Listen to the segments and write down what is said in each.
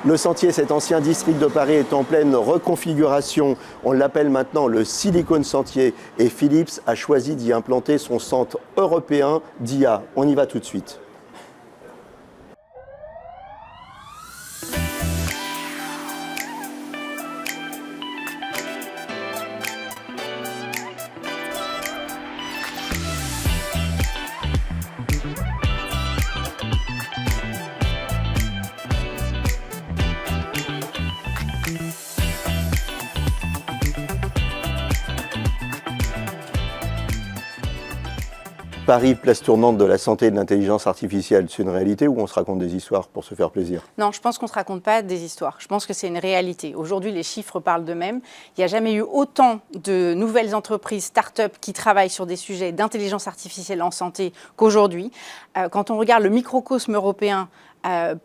Le Sentier, cet ancien district de Paris, est en pleine reconfiguration. On l'appelle maintenant le Silicon Sentier et Philips a choisi d'y implanter son centre européen d'IA. On y va tout de suite. Paris, place tournante de la santé et de l'intelligence artificielle, c'est une réalité ou on se raconte des histoires pour se faire plaisir? Non, je pense qu'on ne se raconte pas des histoires. Je pense que c'est une réalité. Aujourd'hui, les chiffres parlent d'eux-mêmes. Il n'y a jamais eu autant de nouvelles entreprises, start-up qui travaillent sur des sujets d'intelligence artificielle en santé qu'aujourd'hui. Quand on regarde le microcosme européen,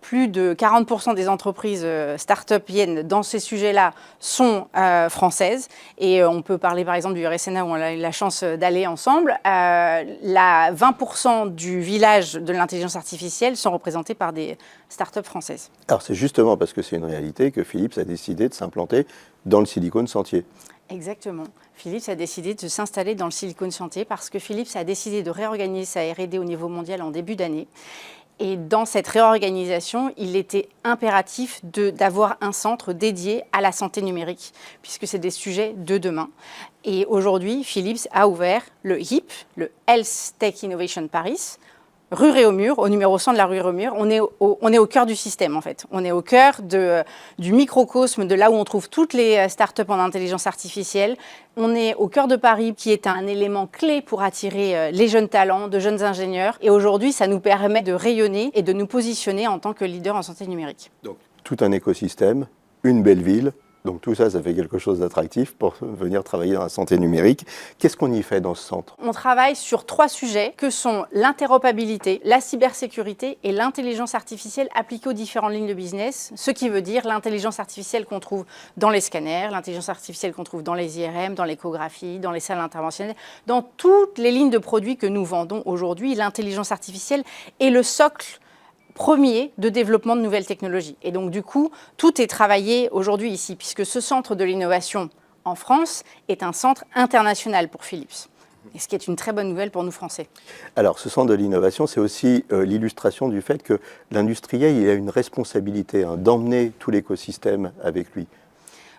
plus de 40% des entreprises start-upiennes dans ces sujets-là sont françaises. Et on peut parler par exemple du RSNA où on a eu la chance d'aller ensemble. 20% du village de l'intelligence artificielle sont représentés par des start-up françaises. Alors c'est justement parce que c'est une réalité que Philips a décidé de s'implanter dans le Silicon Sentier. Exactement. Philips a décidé de s'installer dans le Silicon Sentier parce que Philips a décidé de réorganiser sa R&D au niveau mondial en début d'année. Et dans cette réorganisation, il était impératif d'avoir un centre dédié à la santé numérique, puisque c'est des sujets de demain. Et aujourd'hui, Philips a ouvert le HIP, le Health Tech Innovation Paris, rue Réaumur, au numéro 100 de la rue Réaumur. On est au cœur du système, en fait. On est au cœur du microcosme, de là où on trouve toutes les startups en intelligence artificielle. On est au cœur de Paris, qui est un élément clé pour attirer les jeunes talents, de jeunes ingénieurs. Et aujourd'hui, ça nous permet de rayonner et de nous positionner en tant que leader en santé numérique. Donc, tout un écosystème, une belle ville. Donc tout ça, ça fait quelque chose d'attractif pour venir travailler dans la santé numérique. Qu'est-ce qu'on y fait dans ce centre? On travaille sur 3 sujets que sont l'interopérabilité, la cybersécurité et l'intelligence artificielle appliquée aux différentes lignes de business, ce qui veut dire l'intelligence artificielle qu'on trouve dans les scanners, l'intelligence artificielle qu'on trouve dans les IRM, dans l'échographie, dans les salles interventionnelles, dans toutes les lignes de produits que nous vendons aujourd'hui. L'intelligence artificielle est le socle premier de développement de nouvelles technologies. Et donc, du coup, tout est travaillé aujourd'hui ici, puisque ce centre de l'innovation en France est un centre international pour Philips. Et ce qui est une très bonne nouvelle pour nous, Français. Alors, ce centre de l'innovation, c'est aussi l'illustration du fait que l'industriel, il a une responsabilité d'emmener tout l'écosystème avec lui.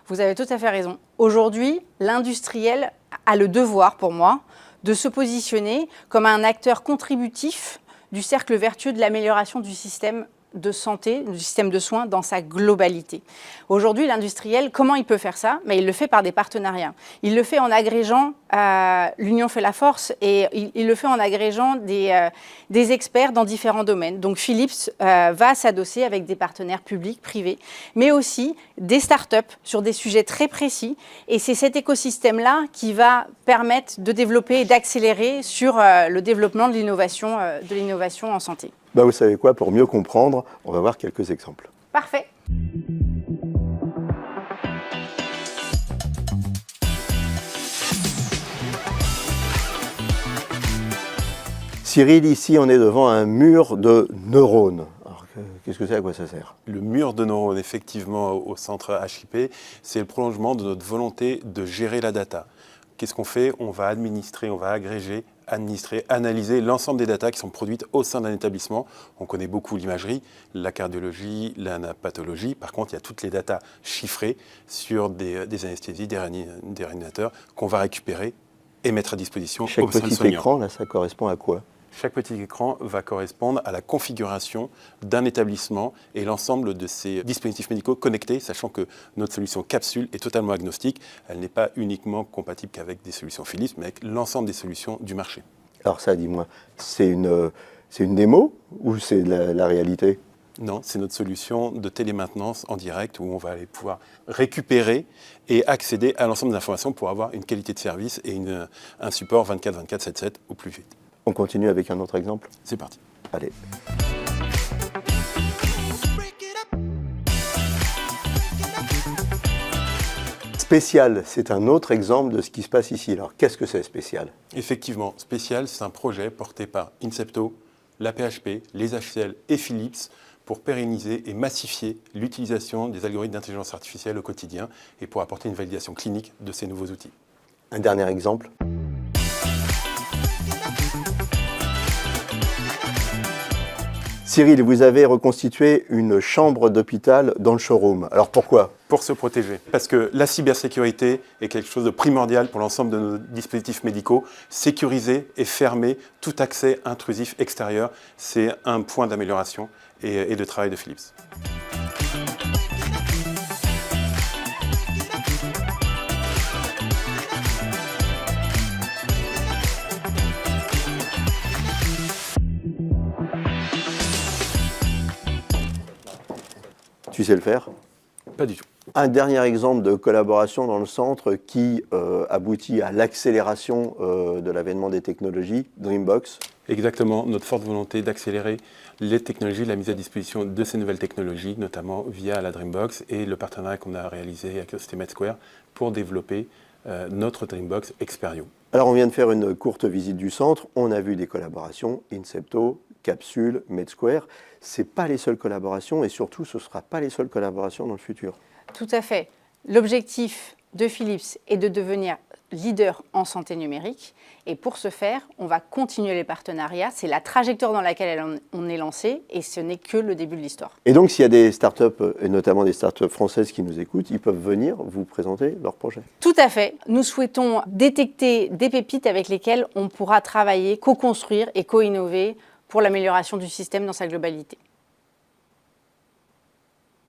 Vous avez tout à fait raison. Aujourd'hui, l'industriel a le devoir, pour moi, de se positionner comme un acteur contributif du cercle vertueux de l'amélioration du système de santé, du système de soins dans sa globalité. Aujourd'hui, l'industriel, comment il peut faire ça? Mais il le fait par des partenariats. Il le fait en agrégeant, l'union fait la force, et il le fait en agrégeant des experts dans différents domaines. Donc Philips va s'adosser avec des partenaires publics, privés, mais aussi des startups sur des sujets très précis. Et c'est cet écosystème-là qui va permettre de développer et d'accélérer sur le développement de l'innovation en santé. Ben vous savez quoi, pour mieux comprendre, on va voir quelques exemples. Parfait. Cyril, ici, on est devant un mur de neurones. Alors, qu'est-ce que c'est, à quoi ça sert? Le mur de neurones, effectivement, au centre HIP, c'est le prolongement de notre volonté de gérer la data. Qu'est-ce qu'on fait? On va administrer, on va agréger, administrer, analyser l'ensemble des datas qui sont produites au sein d'un établissement. On connaît beaucoup l'imagerie, la cardiologie, l'anapathologie. Par contre, il y a toutes les datas chiffrées sur des anesthésies, des réanimateurs qu'on va récupérer et mettre à disposition au sein de soignants. Chaque petit écran, là, ça correspond à quoi? Chaque petit écran va correspondre à la configuration d'un établissement et l'ensemble de ces dispositifs médicaux connectés, sachant que notre solution capsule est totalement agnostique. Elle n'est pas uniquement compatible qu'avec des solutions Philips, mais avec l'ensemble des solutions du marché. Alors ça, dis-moi, c'est une démo ou c'est la réalité? Non, c'est notre solution de télémaintenance en direct où on va aller pouvoir récupérer et accéder à l'ensemble des informations pour avoir une qualité de service et un support 24/24, 7/7 au plus vite. On continue avec un autre exemple? C'est parti. Allez. Spécial, c'est un autre exemple de ce qui se passe ici. Alors, qu'est-ce que c'est Spécial? Effectivement, Spécial, c'est un projet porté par Incepto, la PHP, les HCL et Philips pour pérenniser et massifier l'utilisation des algorithmes d'intelligence artificielle au quotidien et pour apporter une validation clinique de ces nouveaux outils. Un dernier exemple. Cyril, vous avez reconstitué une chambre d'hôpital dans le showroom. Alors pourquoi? Pour se protéger. Parce que la cybersécurité est quelque chose de primordial pour l'ensemble de nos dispositifs médicaux. Sécuriser et fermer tout accès intrusif extérieur, c'est un point d'amélioration et de travail de Philips. Tu sais le faire? Pas du tout. Un dernier exemple de collaboration dans le centre qui aboutit à l'accélération de l'avènement des technologies, Dreambox. Exactement, notre forte volonté d'accélérer les technologies, la mise à disposition de ces nouvelles technologies, notamment via la Dreambox et le partenariat qu'on a réalisé avec la société MedSquare pour développer notre Dreambox Experio. Alors on vient de faire une courte visite du centre, on a vu des collaborations, Incepto, Capsule, MedSquare. Ce n'est pas les seules collaborations et surtout ce ne sera pas les seules collaborations dans le futur. Tout à fait. L'objectif de Philips est de devenir leader en santé numérique. Et pour ce faire, on va continuer les partenariats. C'est la trajectoire dans laquelle on est lancé et ce n'est que le début de l'histoire. Et donc s'il y a des startups, et notamment des startups françaises qui nous écoutent, ils peuvent venir vous présenter leurs projets. Tout à fait. Nous souhaitons détecter des pépites avec lesquelles on pourra travailler, co-construire et co-innover pour l'amélioration du système dans sa globalité.